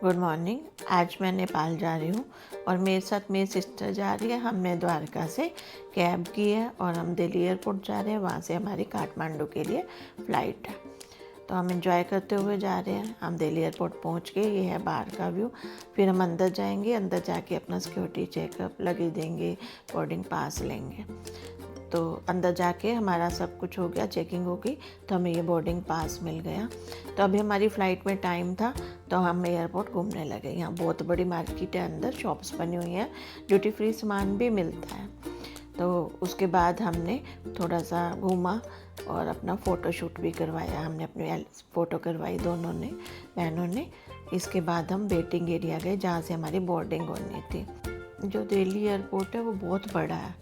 Good morning. आज मैं नेपाल जा रही हूँ और मेरे साथ मेरी सिस्टर जा रही है। हमने द्वारका से कैब की है और हम दिल्ली एयरपोर्ट जा रहे हैं। वहाँ से हमारी काठमांडू के लिए फ़्लाइट है, तो हम एंजॉय करते हुए जा रहे हैं। हम दिल्ली एयरपोर्ट पहुँच गए। ये है बाहर का व्यू। फिर हम अंदर जाएंगे। अंदर जाके अपना सिक्योरिटी चेकअप, लगेज देंगे, बोर्डिंग पास लेंगे। तो अंदर जाके हमारा सब कुछ हो गया, चेकिंग हो गई, तो हमें ये बोर्डिंग पास मिल गया। तो अभी हमारी फ़्लाइट में टाइम था, तो हम एयरपोर्ट घूमने लगे। यहाँ बहुत बड़ी मार्केट है, अंदर शॉप्स बनी हुई हैं, ड्यूटी फ्री सामान भी मिलता है। तो उसके बाद हमने थोड़ा सा घूमा और अपना फ़ोटो शूट भी करवाया। हमने अपनी फ़ोटो करवाई दोनों ने, बहनों ने। इसके बाद हम वेटिंग एरिया गए जहाँ से हमारी बोर्डिंग होनी थी। जो दिल्ली एयरपोर्ट है वो बहुत बड़ा है,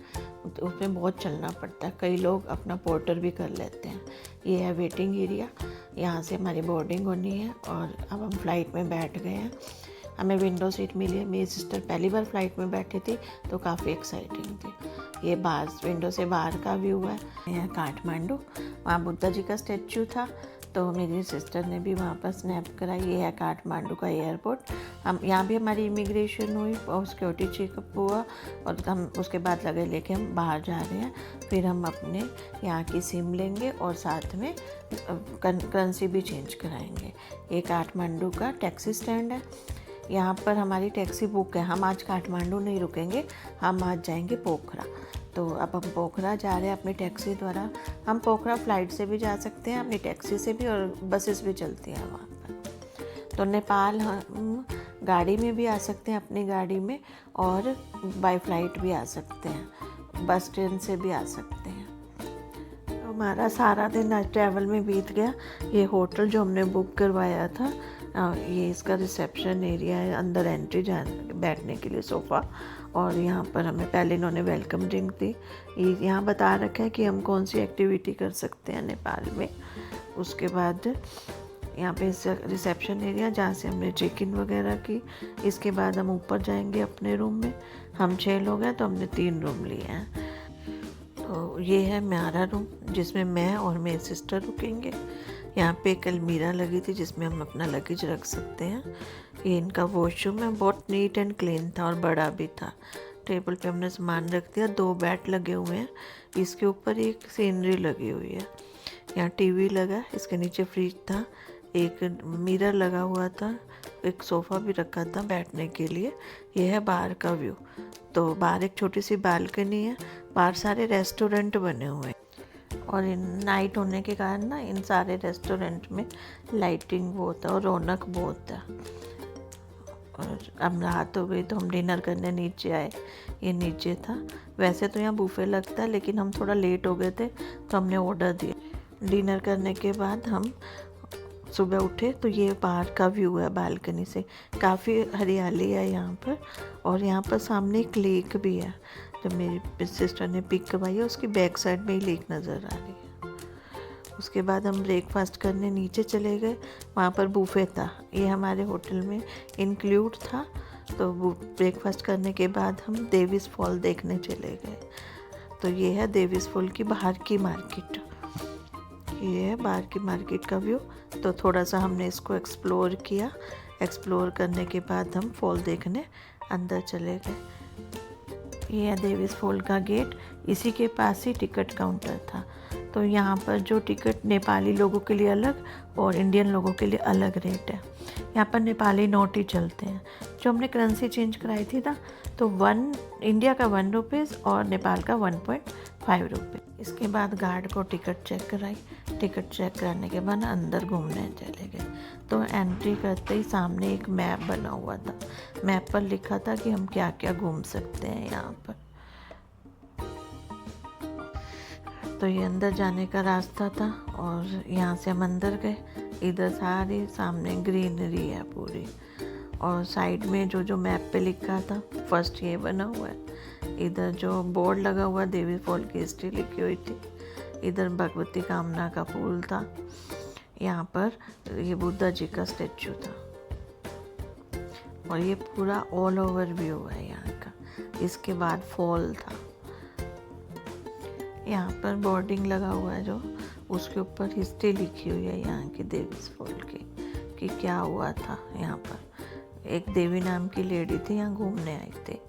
तो उसमें बहुत चलना पड़ता है। कई लोग अपना पोर्टर भी कर लेते हैं। ये है वेटिंग एरिया, यहाँ से हमारी बोर्डिंग होनी है और अब हम फ्लाइट में बैठ गए हैं। हमें विंडो सीट मिली है। मेरी सिस्टर पहली बार फ्लाइट में बैठी थी, तो काफ़ी एक्साइटिंग थी। ये बाहर विंडो से बाहर का व्यू है। यह काठमांडू, वहाँ बुद्धा जी का स्टैचू था, तो मेरी सिस्टर ने भी वहाँ पर स्नैप कराई। ये है काठमांडू का एयरपोर्ट। हम यहाँ भी हमारी इमिग्रेशन हुई और सिक्योरिटी चेकअप हुआ और हम उसके बाद लगे लेके हम बाहर जा रहे हैं। फिर हम अपने यहाँ की सिम लेंगे और साथ में करेंसी भी चेंज कराएंगे। ये काठमांडू का टैक्सी स्टैंड है। यहाँ पर हमारी टैक्सी बुक है। हम आज काठमांडू नहीं रुकेंगे, हम आज जाएंगे पोखरा। तो अब हम पोखरा जा रहे हैं अपनी टैक्सी द्वारा। हम पोखरा फ़्लाइट से भी जा सकते हैं, अपनी टैक्सी से भी, और बसेस भी चलती हैं वहाँ पर। तो नेपाल हम गाड़ी में भी आ सकते हैं, अपनी गाड़ी में, और बाय फ्लाइट भी आ सकते हैं, बस ट्रेन से भी आ सकते हैं। तो हमारा सारा दिन आज ट्रैवल में बीत गया। ये होटल जो हमने बुक करवाया था, ये इसका रिसेप्शन एरिया है। अंदर एंट्री बैठने के लिए सोफ़ा, और यहाँ पर हमें पहले इन्होंने वेलकम ड्रिंक दी। यहाँ बता रखा है कि हम कौन सी एक्टिविटी कर सकते हैं नेपाल में। उसके बाद यहाँ पे रिसेप्शन एरिया जहाँ से हमने चेक इन वगैरह की। इसके बाद हम ऊपर जाएंगे अपने रूम में। हम 6 लोग हैं, तो हमने 3 रूम लिए हैं। तो ये है हमारा रूम, जिसमें मैं और मेरी सिस्टर रुकेंगे। यहाँ पे एक अलमीरा लगी थी जिसमें हम अपना लगेज रख सकते हैं। ये इनका वॉशरूम है, बहुत नीट एंड क्लीन था और बड़ा भी था। टेबल पे हमने सामान रख दिया। 2 बेड लगे हुए हैं, इसके ऊपर एक सीनरी लगी हुई है। यहाँ टीवी लगा, इसके नीचे फ्रिज था, एक मिरर लगा हुआ था, एक सोफ़ा भी रखा था बैठने के लिए। यह है बाहर का व्यू। तो बाहर एक छोटी सी बालकनी है, बाहर सारे रेस्टोरेंट बने हुए हैं, और इन नाइट होने के कारण ना इन सारे रेस्टोरेंट में लाइटिंग बहुत है और रौनक बहुत है। और अब रात हो गई तो हम डिनर करने नीचे आए। ये नीचे था। वैसे तो यहाँ बुफे लगता है, लेकिन हम थोड़ा लेट हो गए थे तो हमने ऑर्डर दिया। डिनर करने के बाद हम सुबह उठे तो ये बाहर का व्यू है बालकनी से। काफ़ी हरियाली है यहाँ पर, और यहाँ पर सामने एक लेक भी है। जो मेरी सिस्टर ने पिक करवाई है, उसकी बैक साइड में ही लेक नज़र आ रही है। उसके बाद हम ब्रेकफास्ट करने नीचे चले गए। वहाँ पर बुफे था, ये हमारे होटल में इंक्लूड था। तो ब्रेकफास्ट करने के बाद हम देवीस फॉल देखने चले गए। तो ये है देवीस फॉल की बाहर की मार्केट। ये है बाहर की मार्केट का व्यू। तो थोड़ा सा हमने इसको एक्सप्लोर किया। एक्सप्लोर करने के बाद हम फॉल देखने अंदर चले गए। ये है देवीस फॉल का गेट। इसी के पास ही टिकट काउंटर था। तो यहाँ पर जो टिकट नेपाली लोगों के लिए अलग और इंडियन लोगों के लिए अलग रेट है। यहाँ पर नेपाली नोट ही चलते हैं। जो हमने करेंसी चेंज कराई थी ना, तो इंडिया का 1 रुपीज़ और नेपाल का 1.5 रुपये। इसके बाद गार्ड को टिकट चेक कराई। टिकट चेक कराने के बाद अंदर घूमने चले गए। तो एंट्री करते ही सामने एक मैप बना हुआ था। मैप पर लिखा था कि हम क्या क्या घूम सकते हैं यहाँ पर। तो ये अंदर जाने का रास्ता था, और यहाँ से हम अंदर गए। इधर सारी सामने ग्रीनरी है पूरी, और साइड में जो मैप पे लिखा था फर्स्ट ये बना हुआ है। इधर जो बोर्ड लगा हुआ देवी फॉल की हिस्ट्री लिखी हुई थी। इधर भगवती कामना का फूल था। यहाँ पर ये बुद्धा जी का स्टैचू था, और ये पूरा ऑल ओवर व्यू है यहाँ का। इसके बाद फॉल था। यहाँ पर बोर्डिंग लगा हुआ है, जो उसके ऊपर हिस्ट्री लिखी हुई है यहाँ की देवीस फॉल की, कि क्या हुआ था यहाँ पर। एक देवी नाम की लेडी थी, यहाँ घूमने आई थी।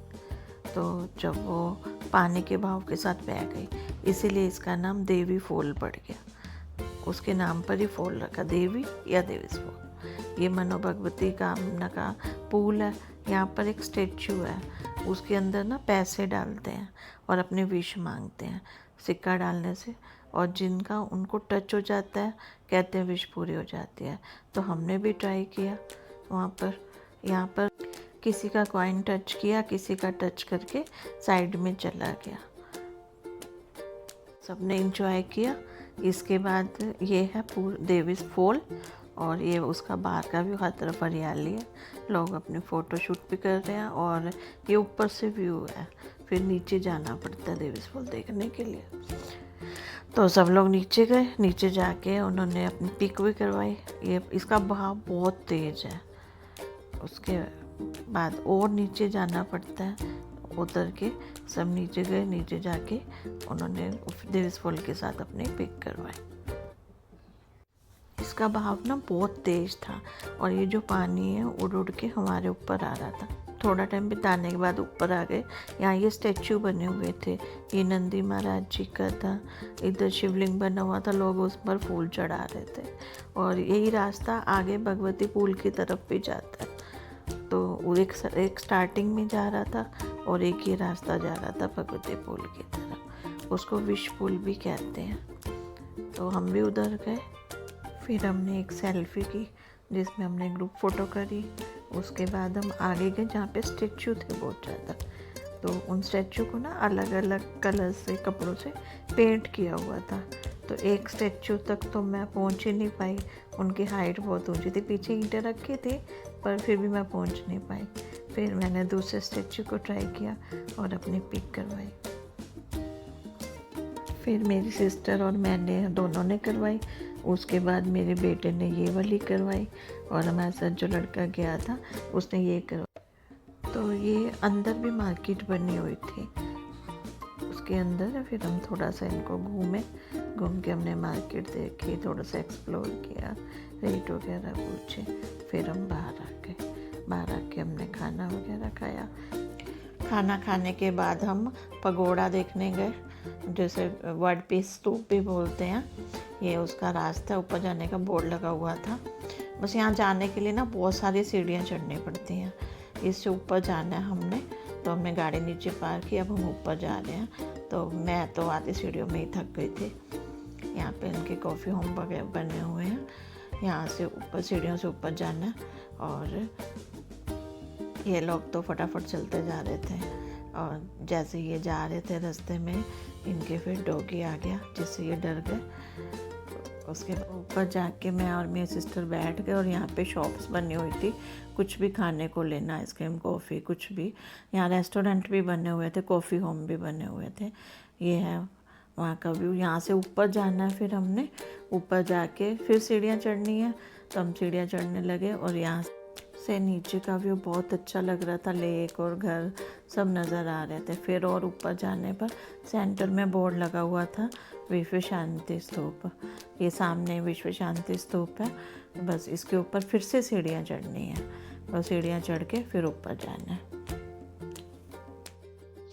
तो जब वो पानी के बहाव के साथ बह गई, इसीलिए इसका नाम देवी फॉल पड़ गया। उसके नाम पर ही फॉल रखा, देवी या देवीज फॉल। ये मनोभगवती कामना का पूल है। यहाँ पर एक स्टेचू है, उसके अंदर ना पैसे डालते हैं और अपने विश मांगते हैं सिक्का डालने से, और जिनका उनको टच हो जाता है कहते हैं विश पूरी हो जाती है। तो हमने भी ट्राई किया वहाँ पर। यहाँ पर किसी का कॉइन टच किया, किसी का टच करके साइड में चला गया। सबने एंजॉय किया। इसके बाद ये है देवीज फॉल, और ये उसका बाहर का व्यू, हर तरफ हरियाली है, लोग अपने फ़ोटो शूट भी कर रहे हैं। और ये ऊपर से व्यू है, फिर नीचे जाना पड़ता है देवीज फॉल देखने के लिए। तो सब लोग नीचे गए, नीचे जाके उन्होंने अपनी पिक भी करवाई। ये इसका बहाव बहुत तेज़ है, उसके बाद और नीचे जाना पड़ता है। उतर के सब नीचे गए, नीचे जाके उन्होंने देवीज फॉल के साथ अपनी पिक करवाई। इसका बहाव ना बहुत तेज़ था, और ये जो पानी है उड़ उड़ के हमारे ऊपर आ रहा था। थोड़ा टाइम बिताने के बाद ऊपर आ गए। यहाँ ये स्टैचू बने हुए थे, ये नंदी महाराज जी का था। इधर शिवलिंग बना हुआ था, लोग उस पर फूल चढ़ा रहे थे। और यही रास्ता आगे भगवती पुल की तरफ भी जाता है। तो एक स्टार्टिंग में जा रहा था, और एक ये रास्ता जा रहा था भगवती पुल की तरफ। उसको विश पुल भी कहते हैं। तो हम भी उधर गए। फिर हमने एक सेल्फी की जिसमें हमने ग्रुप फ़ोटो करी। उसके बाद हम आगे गए जहाँ पे स्टैचू थे बहुत ज़्यादा। तो उन स्टैचू को ना अलग अलग कलर से, कपड़ों से पेंट किया हुआ था। तो एक स्टैचू तक तो मैं पहुँच ही नहीं पाई, उनकी हाइट बहुत ऊंची थी, पीछे ईंटें रखी थी, पर फिर भी मैं पहुँच नहीं पाई। फिर मैंने दूसरे स्टैचू को ट्राई किया और अपनी पिक करवाई। फिर मेरी सिस्टर और मैंने दोनों ने करवाई। उसके बाद मेरे बेटे ने ये वाली करवाई, और हमारे साथ जो लड़का गया था उसने ये करवाई। तो ये अंदर भी मार्केट बनी हुई थी, उसके अंदर। फिर हम थोड़ा सा इनको घूम के हमने मार्केट देखी, थोड़ा सा एक्सप्लोर किया, रेट वगैरह पूछे। फिर हम बाहर आ गए। बाहर आके हमने खाना वगैरह खाया। खाना खाने के बाद हम पगोड़ा देखने गए, जैसे वर्ड पीस स्तूप भी बोलते हैं। ये उसका रास्ता, ऊपर जाने का बोर्ड लगा हुआ था। बस यहाँ जाने के लिए ना बहुत सारी सीढ़ियाँ चढ़नी पड़ती हैं। इससे ऊपर जाना है हमने, तो हमने गाड़ी नीचे पार्क की, अब हम ऊपर जा रहे हैं। तो मैं तो आधी सीढ़ियों में ही थक गई थी। यहाँ पे इनके कॉफ़ी होम वगैरह बने हुए हैं। यहाँ से ऊपर सीढ़ियों से ऊपर जाना है, और ये लोग तो फटाफट चलते जा रहे थे। और जैसे ये जा रहे थे रास्ते में, इनके फिर डॉगी आ गया, जिससे ये डर गए। उसके ऊपर जाके मैं और मेरी सिस्टर बैठ गए, और यहाँ पे शॉप्स बनी हुई थी, कुछ भी खाने को लेना, आइसक्रीम, कॉफ़ी, कुछ भी। यहाँ रेस्टोरेंट भी बने हुए थे, कॉफ़ी होम भी बने हुए थे। ये है वहाँ का व्यू। यहाँ से ऊपर जाना है, फिर हमने ऊपर जाके फिर सीढ़ियाँ चढ़नी है, तो हम सीढ़ियाँ चढ़ने लगे। और यहाँ से नीचे का व्यू बहुत अच्छा लग रहा था, लेक और घर सब नज़र आ रहे थे। फिर और ऊपर जाने पर सेंटर में बोर्ड लगा हुआ था, विश्व शांति स्तूप। ये सामने विश्व शांति स्तूप है। बस इसके ऊपर फिर से सीढ़ियाँ चढ़नी है, और सीढ़ियाँ चढ़ के फिर ऊपर जाना है।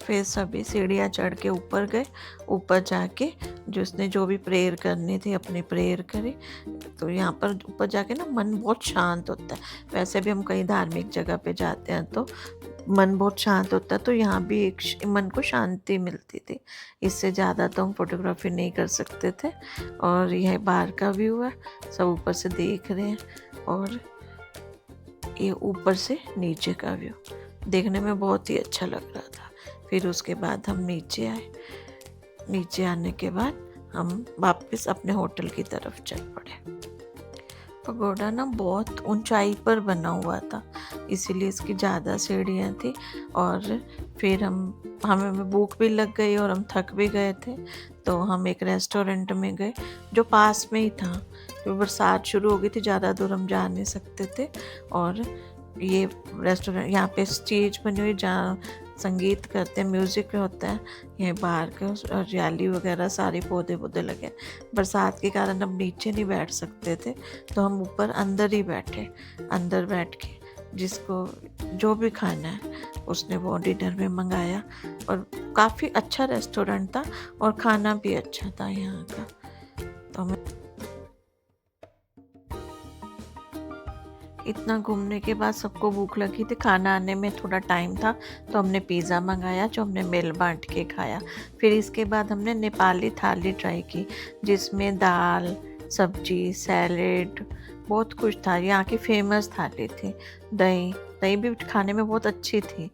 फिर सभी सीढ़ियाँ चढ़ के ऊपर गए। ऊपर जाके जिसने जो भी प्रेयर करनी थी अपनी प्रेयर करी। तो यहाँ पर ऊपर जाके ना मन बहुत शांत होता है। वैसे भी हम कहीं धार्मिक जगह पे जाते हैं तो मन बहुत शांत होता है, तो यहाँ भी एक मन को शांति मिलती थी। इससे ज़्यादा तो हम फोटोग्राफी नहीं कर सकते थे। और यह बाहर का व्यू है, सब ऊपर से देख रहे हैं। और ये ऊपर से नीचे का व्यू देखने में बहुत ही अच्छा लग रहा था। फिर उसके बाद हम नीचे आए। नीचे आने के बाद हम वापस अपने होटल की तरफ चल पड़े। पगोड़ा ना बहुत ऊंचाई पर बना हुआ था, इसीलिए इसकी ज़्यादा सीढ़ियाँ थी। और फिर हमें भूख भी लग गई और हम थक भी गए थे, तो हम एक रेस्टोरेंट में गए जो पास में ही था। क्योंकि बरसात शुरू हो गई थी, ज़्यादा दूर हम जा नहीं सकते थे। और ये रेस्टोरेंट, यहाँ पे स्टेज बनी हुई जहाँ संगीत करते हैं, म्यूज़िक होता है। ये बाहर के हरियाली वगैरह सारे पौधे लगे। बरसात के कारण हम नीचे नहीं बैठ सकते थे, तो हम ऊपर अंदर ही बैठे। अंदर बैठ के जिसको जो भी खाना है उसने वो डिनर में मंगाया। और काफ़ी अच्छा रेस्टोरेंट था और खाना भी अच्छा था यहाँ का। तो मैं इतना घूमने के बाद सबको भूख लगी थी, खाना आने में थोड़ा टाइम था, तो हमने पिज़्ज़ा मंगाया जो हमने मिल बांट के खाया। फिर इसके बाद हमने नेपाली थाली ट्राई की जिसमें दाल, सब्जी, सैलेड बहुत कुछ था। यहाँ की फेमस थाली थी। दही दही भी खाने में बहुत अच्छी थी।